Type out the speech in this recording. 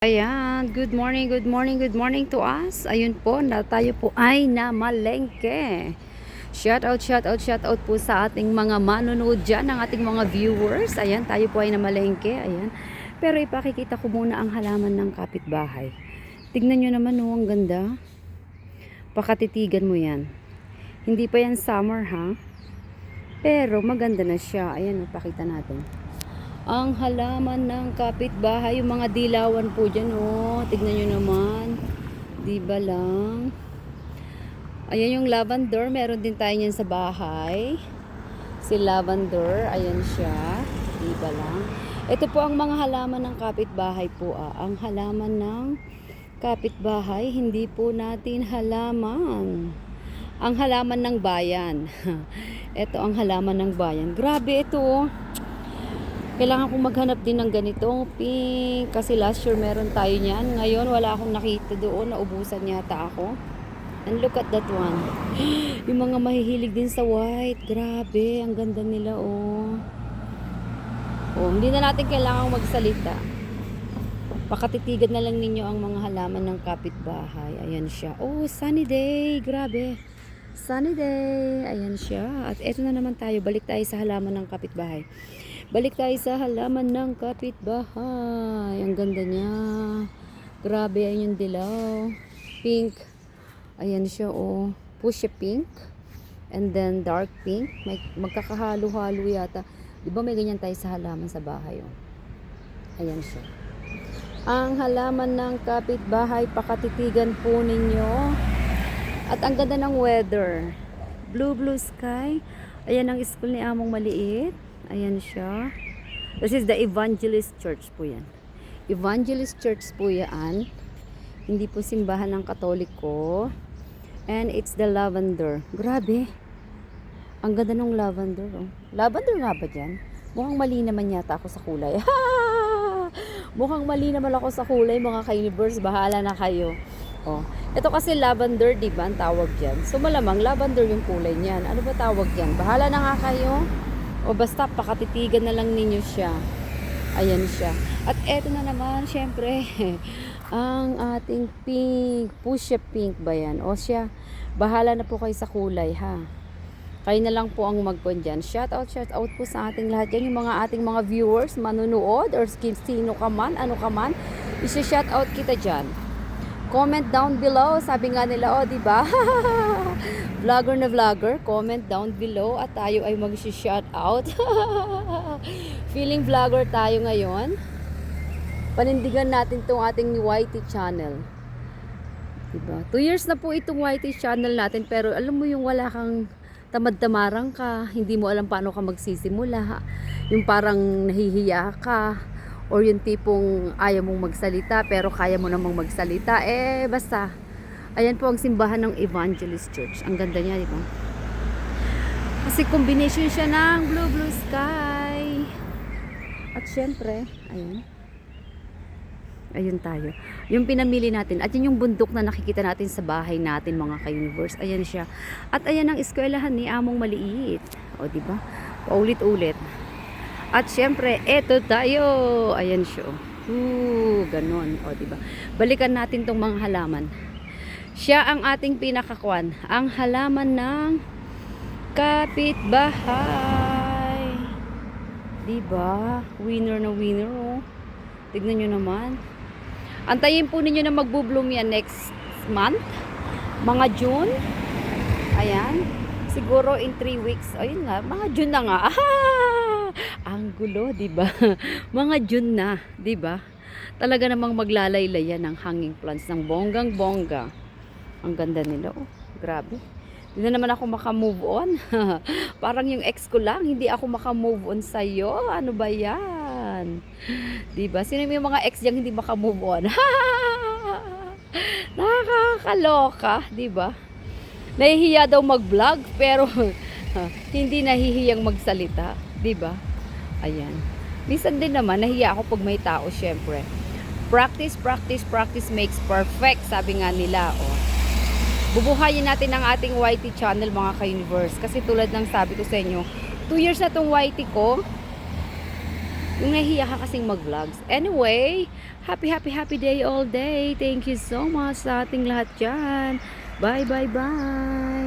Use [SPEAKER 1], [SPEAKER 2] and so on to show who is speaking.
[SPEAKER 1] Ayan, good morning, good morning, good morning to us. Ayun po, tayo po ay namalengke. Shout out, shout out, shout out po sa ating mga manonood dyan, ng ating mga viewers. Ayan, tayo po ay namalengke. Ayan. Pero ipakikita ko muna ang halaman ng kapitbahay. Tignan nyo naman, oh, ang ganda. Pakatitigan mo yan. Hindi pa yan summer, ha? Pero maganda na siya. Ayan, ipakita natin. Ang halaman ng kapitbahay, yung mga dilawan po dyan, oh. Tignan nyo naman. Di ba lang? Ayan yung lavender. Meron din tayo niyan sa bahay. Si lavender. Ayan siya. Di ba lang? Ito po ang mga halaman ng kapitbahay po, ah. Ang halaman ng kapitbahay, hindi po natin halaman. Ang halaman ng bayan. Ito ang halaman ng bayan. Grabe ito, oh. Kailangan kong maghanap din ng ganitong pink. Kasi last year meron tayo niyan. Ngayon wala akong nakita doon. Naubusan yata ako. And look at that one. Yung mga mahihilig din sa white. Grabe. Ang ganda nila, oh. Oh, hindi na natin kailangang magsalita. Pakatitigan na lang ninyo ang mga halaman ng kapitbahay. Ayan siya. Oh, sunny day. Grabe. Sunny day. Ayan siya. At eto na naman tayo. Balik tayo sa halaman ng kapitbahay. Balik tayo sa halaman ng kapitbahay. Ang ganda niya. Grabe, ayan yung dilaw. Pink. Ayan siya, oh. Fuchsia pink. And then dark pink. May magkakahalo-halo yata. Di ba may ganyan tayo sa halaman sa bahay, oh. Ayan siya. Ang halaman ng kapitbahay, pakatitigan po ninyo. At ang ganda ng weather. Blue sky. Ayan ang school ni Among Maliit. Ayan siya. This is the Evangelist Church po yan. Evangelist Church po yan. Hindi po simbahan ng Katoliko. And it's the lavender. Grabe. Ang ganda ng lavender, oh. Lavender nga ba dyan? Mukhang mali naman yata ako sa kulay. Mukhang mali naman ako sa kulay, mga ka-universe. Bahala na kayo. Oh. Ito kasi lavender, di ba? Ang tawag dyan. So malamang lavender yung kulay niyan. Ano ba tawag dyan? Bahala na nga kayo. O basta pakatitigan na lang ninyo siya. Ayan siya. At eto na naman, syempre, ang ating pink. Fuchsia pink ba yan? O siya, bahala na po kayo sa kulay, ha? Kayo na lang po ang magkon dyan. Shout out po sa ating lahat yan. Yung mga ating mga viewers, manunood, or sino ka man, ano ka man, isi-shout out kita dyan. Comment down below. Sabi nga nila, oh, di ba? Vlogger na vlogger, comment down below at tayo ay mag-shout out. Feeling vlogger tayo ngayon. Panindigan natin tong ating YT channel. Diba? 2 years na po itong YT channel natin, pero alam mo yung wala kang tamad-tamarang ka, hindi mo alam paano ka magsisimula, yung parang nahihiya ka, or yung tipong ayaw mong magsalita pero kaya mo namang magsalita, basta ayan po ang simbahan ng Evangelist Church. Ang ganda niya, di ba? Kasi combination siya ng blue sky. At syempre, ayun tayo. Yung pinamili natin. At yun yung bundok na nakikita natin sa bahay natin, mga ka-universe. Ayan siya. At ayan ang eskwelahan ni Among Maliit. O, di ba? Paulit-ulit. At syempre, eto tayo. Ayan siya. Ganon. O, di ba? Balikan natin tong mga halaman. Siya ang ating pinakakwan. Ang halaman ng kapitbahay. Diba? Winner na winner, oh. Tignan nyo naman. Antayin po ninyo na magbo-bloom yan next month. Mga June. Ayan. Siguro in 3 weeks. Ayun nga. Mga June na nga. Ang gulo, diba? Mga June na. Diba? Talaga namang maglalaylayan ng hanging plants ng bonggang-bongga. Ang ganda nila, oh. Grabe. Hindi na naman ako makamove on. Parang yung ex ko lang, hindi ako makamove on sa'yo. Ano ba yan? Diba? Sino yung mga ex dyan hindi makamove on? Nakakaloka, diba? Nahihiya daw mag-vlog, pero hindi nahihiyang magsalita. Diba? Ayan. Minsan din naman, nahiya ako pag may tao, syempre. Practice makes perfect, sabi nga nila, oh. Bubuhayin natin ang ating YT channel, mga ka-universe. Kasi tulad ng sabi ko sa inyo, 2 years na tong YT ko. Yung nahihiya ka kasing mag-vlogs. Anyway, happy day all day. Thank you so much sa ating lahat dyan. Bye.